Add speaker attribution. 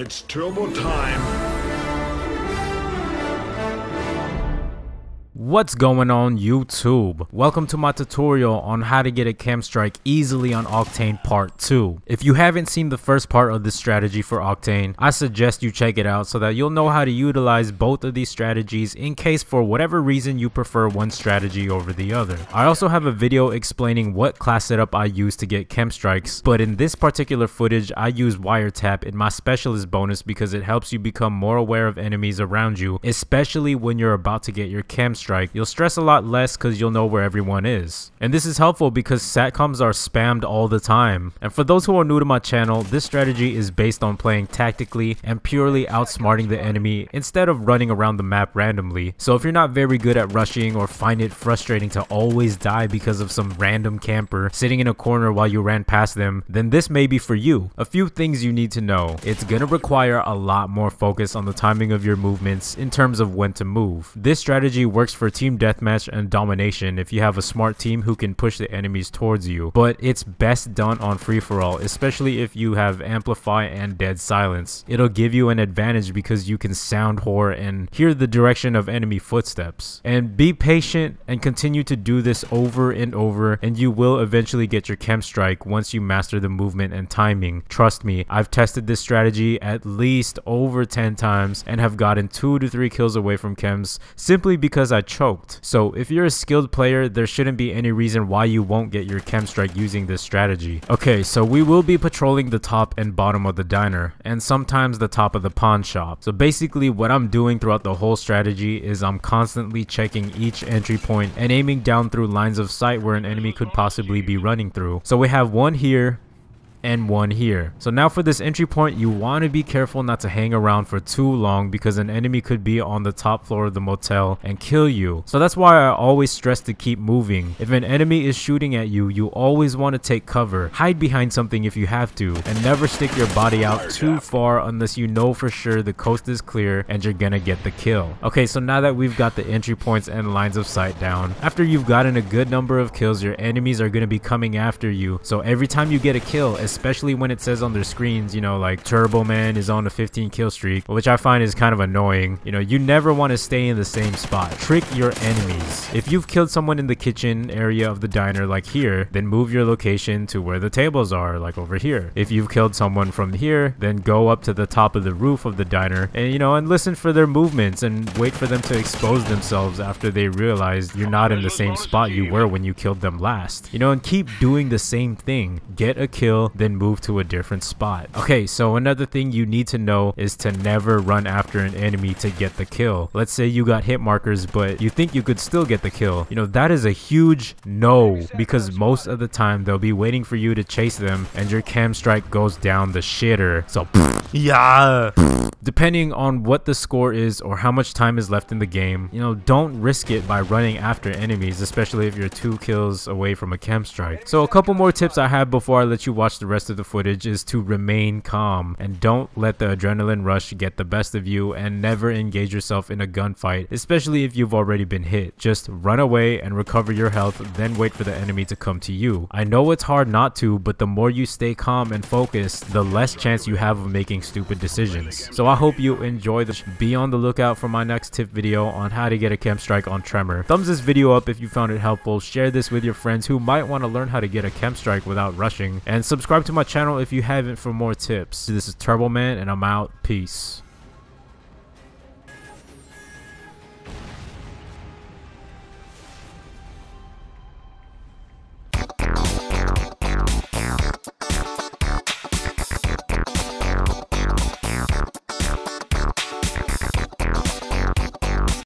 Speaker 1: It's turbo time.
Speaker 2: What's going on YouTube? Welcome to my tutorial on how to get a KEM Strike easily on Octane Part 2. If you haven't seen the first part of this strategy for Octane, I suggest you check it out so that you'll know how to utilize both of these strategies in case for whatever reason you prefer one strategy over the other. I also have a video explaining what class setup I use to get KEM Strikes, but in this particular footage I use Wiretap in my specialist bonus because it helps you become more aware of enemies around you, especially when you're about to get your KEM Strike. You'll stress a lot less because you'll know where everyone is. And this is helpful because satcoms are spammed all the time. And for those who are new to my channel, this strategy is based on playing tactically and purely outsmarting the enemy instead of running around the map randomly. So if you're not very good at rushing or find it frustrating to always die because of some random camper sitting in a corner while you ran past them, then this may be for you. A few things you need to know. It's gonna require a lot more focus on the timing of your movements in terms of when to move. This strategy works for team deathmatch and domination if you have a smart team who can push the enemies towards you, but it's best done on free-for-all, especially if you have amplify and dead silence. It'll give you an advantage because you can sound horror and hear the direction of enemy footsteps. And be patient and continue to do this over and over, and you will eventually get your KEM Strike once you master the movement and timing. Trust me, I've tested this strategy at least over 10 times and have gotten 2 to 3 kills away from KEMs simply because I choked. So if you're a skilled player, there shouldn't be any reason why you won't get your KEM Strike using this strategy. Okay, so we will be patrolling the top and bottom of the diner, and sometimes the top of the pawn shop. So basically what I'm doing throughout the whole strategy is I'm constantly checking each entry point and aiming down through lines of sight where an enemy could possibly be running through. So we have one here and one here. So now for this entry point, you want to be careful not to hang around for too long because an enemy could be on the top floor of the motel and kill you. So that's why I always stress to keep moving. If an enemy is shooting at you, you always want to take cover. Hide behind something if you have to, and never stick your body out too far unless you know for sure the coast is clear and you're gonna get the kill. Okay, so now that we've got the entry points and lines of sight down, after you've gotten a good number of kills, your enemies are gonna be coming after you. So every time you get a kill, especially when it says on their screens, you know, like Turbo Man is on a 15 kill streak, which I find is kind of annoying. You know, you never want to stay in the same spot. Trick your enemies. If you've killed someone in the kitchen area of the diner like here, then move your location to where the tables are, like over here. If you've killed someone from here, then go up to the top of the roof of the diner and, you know, and listen for their movements and wait for them to expose themselves after they realize you're not in the same spot you were when you killed them last. You know, and keep doing the same thing. Get a kill, then move to a different spot. Okay, so another thing you need to know is to never run after an enemy to get the kill. Let's say you got hit markers, but you think you could still get the kill. You know, that is a huge no, because most of the time they'll be waiting for you to chase them and your KEM Strike goes down the shitter. So yeah, depending on what the score is or how much time is left in the game, you know, don't risk it by running after enemies, especially if you're 2 kills away from a KEM Strike. So a couple more tips I have before I let you watch the rest of the footage is to remain calm and don't let the adrenaline rush get the best of you, and never engage yourself in a gunfight, especially if you've already been hit. Just run away and recover your health, then wait for the enemy to come to you. I know it's hard not to, but the more you stay calm and focused, the less chance you have of making stupid decisions. So I hope you enjoy this. Be on the lookout for my next tip video on how to get a KEM Strike on Tremor. Thumbs this video up if you found it helpful, share this with your friends who might want to learn how to get a KEM Strike without rushing, and subscribe to my channel if you haven't for more tips. This is Turbo Man and I'm out. Peace.